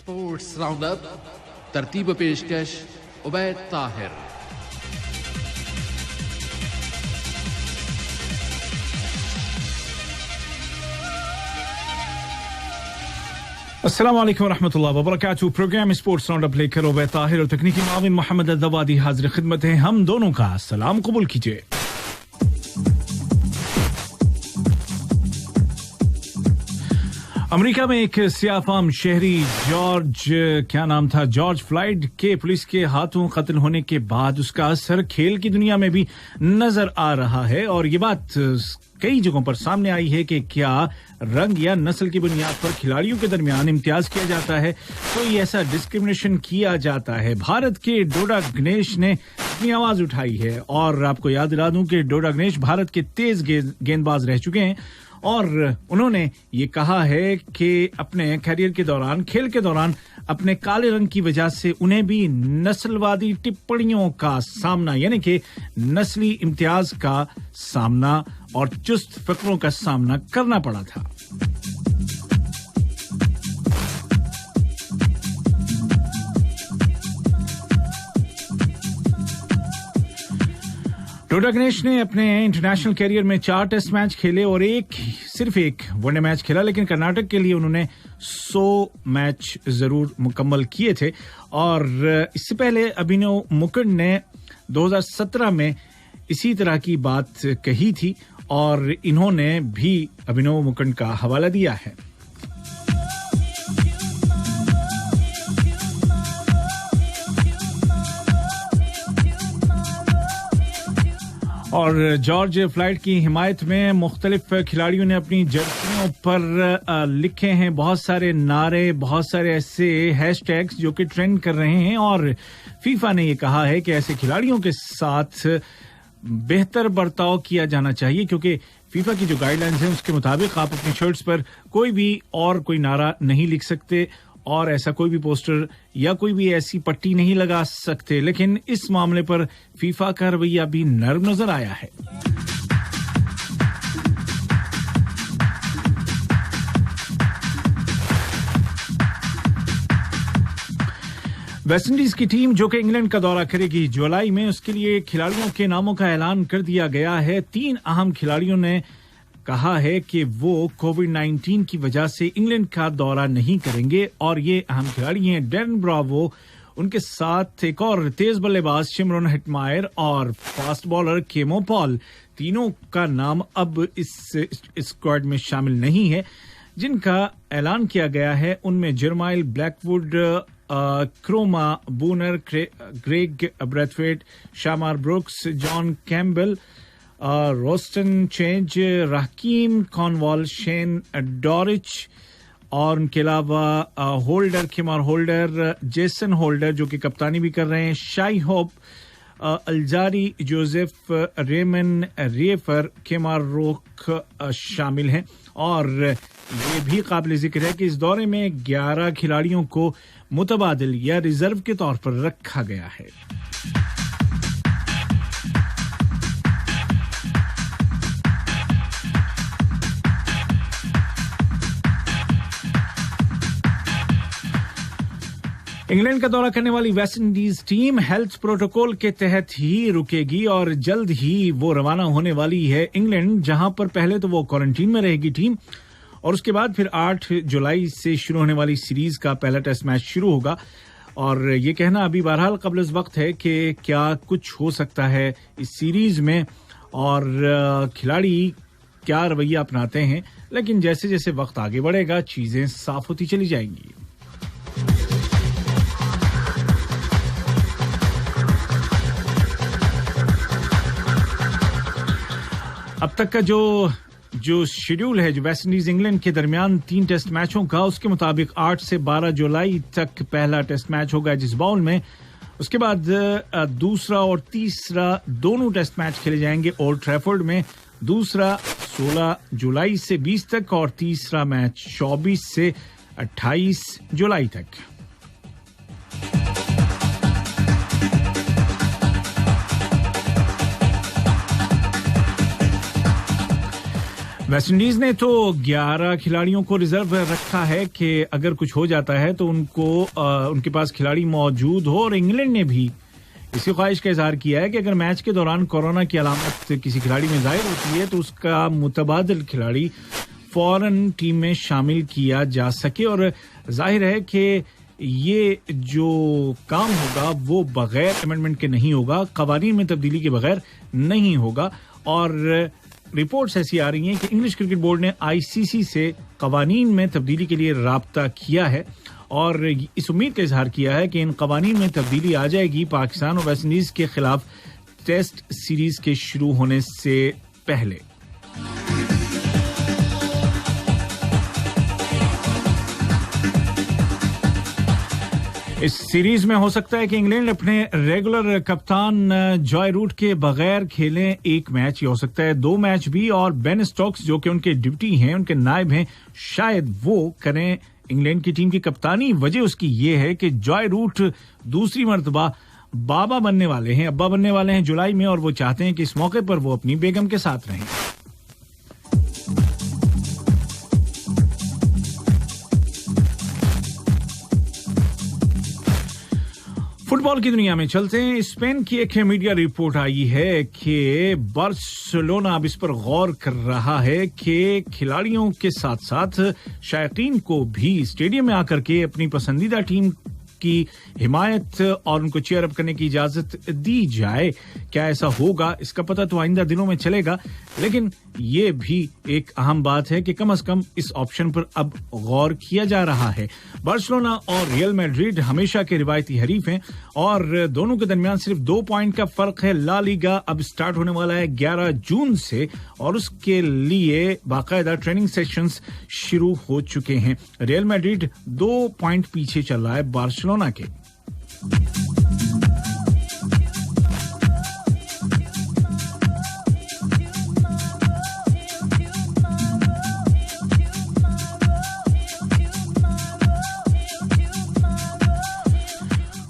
Sports round up तरतीब पेशकश उबैद ताहिर। अस्सलाम वालेकुम रहमतुल्लाहि व बरकातहू। प्रोग्राम स्पोर्ट्स राउंड अप लेकर उबैद ताहिर और तकनीकी माविन मोहम्मद अदवादी हाजिर खिदमत है। हम दोनों का सलाम कबूल कीजिए। अमेरिका में एक सियाफाम शहरी जॉर्ज फ्लॉयड के पुलिस के हाथों कत्ल होने के बाद उसका असर खेल की दुनिया में भी नजर आ रहा है और ये बात कई जगहों पर सामने आई है कि क्या रंग या नस्ल की बुनियाद पर खिलाड़ियों के दरमियान इम्तियाज किया जाता है, कोई ऐसा डिस्क्रिमिनेशन किया जाता है। भारत के डोडा गणेश ने अपनी आवाज उठाई है और आपको याद दिला दूं कि डोडा गणेश भारत के तेज गेंदबाज रह चुके हैं और उन्होंने ये कहा है कि अपने कैरियर के दौरान, खेल के दौरान अपने काले रंग की वजह से उन्हें भी नस्लवादी टिप्पणियों का सामना यानी कि नस्ली इम्तियाज का सामना और चुस्त फिक्रों का सामना करना पड़ा था। डोडा गणेश ने अपने इंटरनेशनल कैरियर में 4 टेस्ट मैच खेले और सिर्फ एक वनडे मैच खेला, लेकिन कर्नाटक के लिए उन्होंने 100 मैच जरूर मुकम्मल किए थे। और इससे पहले अभिनव मुकुंद ने 2017 में इसी तरह की बात कही थी और इन्होंने भी अभिनव मुकुंद का हवाला दिया है। और जॉर्ज फ्लॉयड की हिमायत में मुख्तलिफ खिलाड़ियों ने अपनी जर्सियों पर लिखे हैं बहुत सारे नारे, बहुत सारे ऐसे हैशटैग्स जो कि ट्रेंड कर रहे हैं और फीफा ने ये कहा है कि ऐसे खिलाड़ियों के साथ बेहतर बर्ताव किया जाना चाहिए, क्योंकि फीफा की जो गाइडलाइंस है उसके मुताबिक आप अपनी शर्ट्स पर कोई नारा नहीं लिख सकते और ऐसा कोई भी पोस्टर या कोई भी ऐसी पट्टी नहीं लगा सकते। लेकिन इस मामले पर फीफा का रवैया भी नर्म नजर आया है। वेस्टइंडीज की टीम जो कि इंग्लैंड का दौरा करेगी जुलाई में, उसके लिए खिलाड़ियों के नामों का ऐलान कर दिया गया है। 3 अहम खिलाड़ियों ने कहा है कि वो कोविड-19 की वजह से इंग्लैंड का दौरा नहीं करेंगे और ये अहम खिलाड़ी हैं डैरेन ब्रावो, उनके साथ एक और तेज बल्लेबाज शिमरन हेटमायर और फास्ट बॉलर केमो पॉल। तीनों का नाम अब इस स्क्वाड में शामिल नहीं है। जिनका ऐलान किया गया है उनमें Jermaine Blackwood, Nkrumah Bonner, Kraigg Brathwaite, Shamarh Brooks, John Campbell, Roston चेंज, राकीम कॉनवॉल, शेन डॉरिच और उनके अलावा Holder, Chemar Holder, Jason Holder जो कि कप्तानी भी कर रहे हैं, Shai Hope, Alzarri Joseph, Raymon Reifer, Kemar Roach शामिल हैं। और ये भी काबिल जिक्र है कि इस दौरे में 11 खिलाड़ियों को मुतबादिल या रिजर्व के तौर पर रखा गया है। इंग्लैंड का दौरा करने वाली वेस्टइंडीज टीम हेल्थ प्रोटोकॉल के तहत ही रुकेगी और जल्द ही वो रवाना होने वाली है इंग्लैंड, जहां पर पहले तो वो क्वारंटीन में रहेगी टीम और उसके बाद फिर 8 जुलाई से शुरू होने वाली सीरीज का पहला टेस्ट मैच शुरू होगा। और ये कहना अभी बहरहाल कबल इस वक्त है कि क्या कुछ हो सकता है इस सीरीज में और खिलाड़ी क्या रवैया अपनाते हैं, लेकिन जैसे जैसे वक्त आगे बढ़ेगा चीजें साफ होती चली जाएंगी। अब तक का जो शेड्यूल है जो वेस्टइंडीज इंग्लैंड के दरमियान 3 टेस्ट मैचों का, उसके मुताबिक 8 से 12 जुलाई तक पहला टेस्ट मैच होगा जिसबाउल में। उसके बाद दूसरा और तीसरा दोनों टेस्ट मैच खेले जाएंगे ओल्ड ट्रैफोर्ड में। दूसरा 16 जुलाई से 20 तक और तीसरा मैच 24 से 28 जुलाई तक। वेस्टइंडीज ने तो 11 खिलाड़ियों को रिजर्व रखा है कि अगर कुछ हो जाता है तो उनके पास खिलाड़ी मौजूद हो, और इंग्लैंड ने भी इसी ख्वाहिश का इजहार किया है कि अगर मैच के दौरान कोरोना की अलामत किसी खिलाड़ी में जाहिर होती है तो उसका मुतबादिल खिलाड़ी फौरन टीम में शामिल किया जा सके। और जाहिर है कि ये जो काम होगा वो बगैर अमेंडमेंट के नहीं होगा, कवानीन में तब्दीली के बगैर नहीं होगा। और रिपोर्ट्स ऐसी आ रही हैं कि इंग्लिश क्रिकेट बोर्ड ने आईसीसी से कवानीन में तब्दीली के लिए राब्ता किया है और इस उम्मीद का इजहार किया है कि इन कवानीन में तब्दीली आ जाएगी पाकिस्तान और वेस्ट इंडीज के खिलाफ टेस्ट सीरीज के शुरू होने से पहले। इस सीरीज में हो सकता है कि इंग्लैंड अपने रेगुलर कप्तान जॉय रूट के बगैर खेलें एक मैच, ही हो सकता है 2 मैच भी, और बेन स्टोक्स जो कि उनके डिप्टी हैं, उनके नायब हैं, शायद वो करें इंग्लैंड की टीम की कप्तानी। वजह उसकी ये है कि जॉय रूट दूसरी मर्तबा बाबा बनने वाले हैं, अब्बा बनने वाले हैं जुलाई में, और वो चाहते हैं कि इस मौके पर वो अपनी बेगम के साथ रहें। फुटबॉल की दुनिया में चलते हैं। स्पेन की एक मीडिया रिपोर्ट आई है कि बार्सिलोना अब इस पर गौर कर रहा है कि खिलाड़ियों के साथ साथ शायकीन को भी स्टेडियम में आकर के अपनी पसंदीदा टीम की हिमायत और उनको चेयर अप करने की इजाजत दी जाए। क्या ऐसा होगा इसका पता तो आइंदा दिनों में चलेगा, लेकिन ये भी एक अहम बात है कि कम से कम इस ऑप्शन पर अब गौर किया जा रहा है। बार्सिलोना और रियल मैड्रिड हमेशा के रिवायती हरीफ हैं और दोनों के दरमियान सिर्फ 2 पॉइंट का फर्क है। ला लीगा अब स्टार्ट होने वाला है 11 जून से और उसके लिए बाकायदा ट्रेनिंग सेशंस शुरू हो चुके हैं। रियल मैड्रिड 2 पॉइंट पीछे चल रहा है बार्सिलोना के।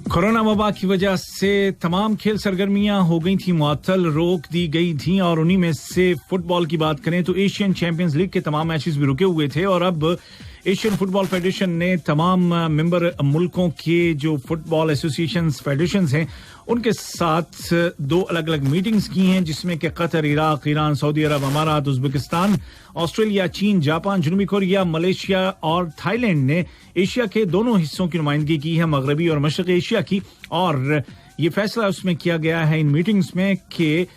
कोरोना वबा की वजह से तमाम खेल सरगर्मियां हो गई थी मुअत्तल, रोक दी गई थी, और उन्हीं में से फुटबॉल की बात करें तो एशियन चैंपियंस लीग के तमाम मैचेस भी रुके हुए थे। और अब एशियन फुटबॉल फेडरेशन ने तमाम मेंबर मुल्कों के जो फुटबॉल एसोसिएशंस फेडरेशंस हैं उनके साथ 2 अलग अलग मीटिंग्स की हैं, जिसमें कि कतर, इराक, ईरान, सऊदी अरब, अमारात, उज्बेकिस्तान, ऑस्ट्रेलिया, चीन, जापान, जनूबी कोरिया, मलेशिया और थाईलैंड ने एशिया के दोनों हिस्सों की नुमाइंदगी की है, मगरबी और मशरक़ी एशिया की। और ये फैसला उसमें किया गया है इन मीटिंग्स में कि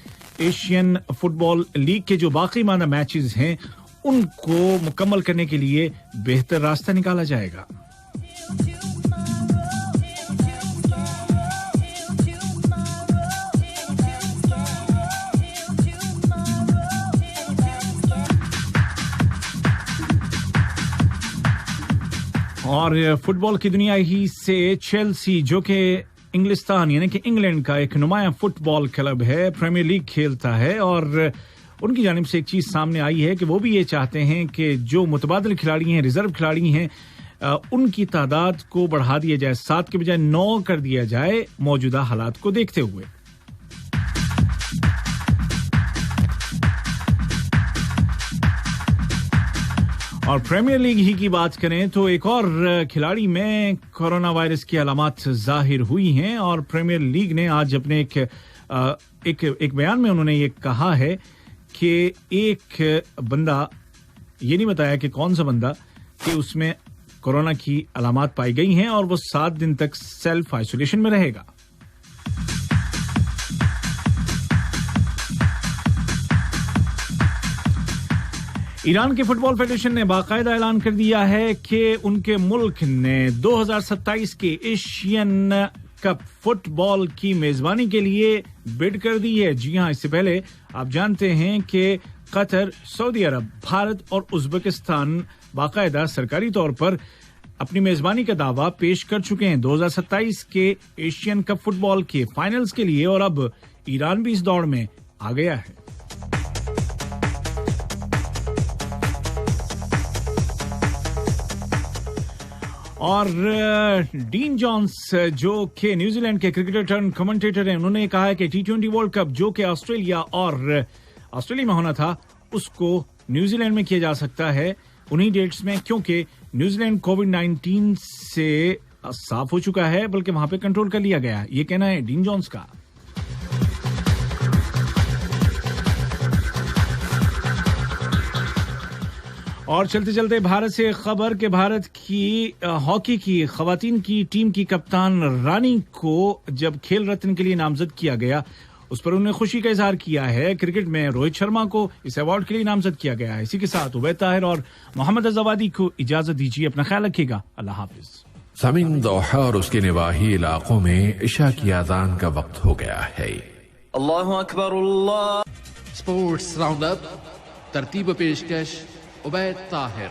एशियन फुटबॉल लीग के जो बाकी माना मैचेस हैं उनको मुकम्मल करने के लिए बेहतर रास्ता निकाला जाएगा। और फुटबॉल की दुनिया ही से चेल्सी, जो कि इंग्लिस्तान यानी कि इंग्लैंड का एक नुमाया फुटबॉल क्लब है, प्रीमियर लीग खेलता है, और उनकी जानिब से एक चीज सामने आई है कि वो भी ये चाहते हैं कि जो मुतबादिल खिलाड़ी हैं, रिजर्व खिलाड़ी हैं, उनकी तादाद को बढ़ा दिया जाए, 7 के बजाय 9 कर दिया जाए मौजूदा हालात को देखते हुए। और प्रीमियर लीग ही की बात करें तो एक और खिलाड़ी में कोरोना वायरस की अलामत जाहिर हुई हैं और प्रीमियर लीग ने आज अपने एक बयान में उन्होंने ये कहा है कि एक बंदा, ये नहीं बताया कि कौन सा बंदा, कि उसमें कोरोना की अलामत पाई गई हैं और वो 7 दिन तक सेल्फ आइसोलेशन में रहेगा। ईरान के फुटबॉल फेडरेशन ने बाकायदा ऐलान कर दिया है कि उनके मुल्क ने 2027 के एशियन कप फुटबॉल की मेजबानी के लिए बिड कर दी है। जी हां, इससे पहले आप जानते हैं कि कतर, सऊदी अरब, भारत और उज्बेकिस्तान बाकायदा सरकारी तौर पर अपनी मेजबानी का दावा पेश कर चुके हैं 2027 के एशियन कप फुटबॉल के फाइनल्स के लिए, और अब ईरान भी इस दौड़ में आ गया है। और डीन जॉन्स, जो कि न्यूजीलैंड के क्रिकेटर टर्न कमेंटेटर हैं, उन्होंने कहा है कि T20 वर्ल्ड कप जो कि ऑस्ट्रेलिया में होना था, उसको न्यूजीलैंड में किया जा सकता है उन्हीं डेट्स में, क्योंकि न्यूजीलैंड कोविड-19 से साफ हो चुका है, बल्कि वहां पे कंट्रोल कर लिया गया है। ये कहना है डीन जॉन्स का। और चलते चलते भारत से खबर कि भारत की हॉकी की खवातीन की टीम की कप्तान रानी को जब खेल रत्न के लिए नामजद किया गया, उस पर उन्होंने खुशी का इजहार किया है। क्रिकेट में रोहित शर्मा को इस अवार्ड के लिए नामजद किया गया है। इसी के साथ उबैद ताहिर और मोहम्मद अजवादी को इजाजत दीजिए। अपना ख्याल रखिएगा। अल्लाह हाफिज। ज़मीन दोहा और उसके निवाही इलाकों में इशा की आजान का वक्त हो गया है। अल्लाहु अकबर अल्लाह। स्पोर्ट्स राउंड अप तरतीब पेशकश उबैद ताहिर।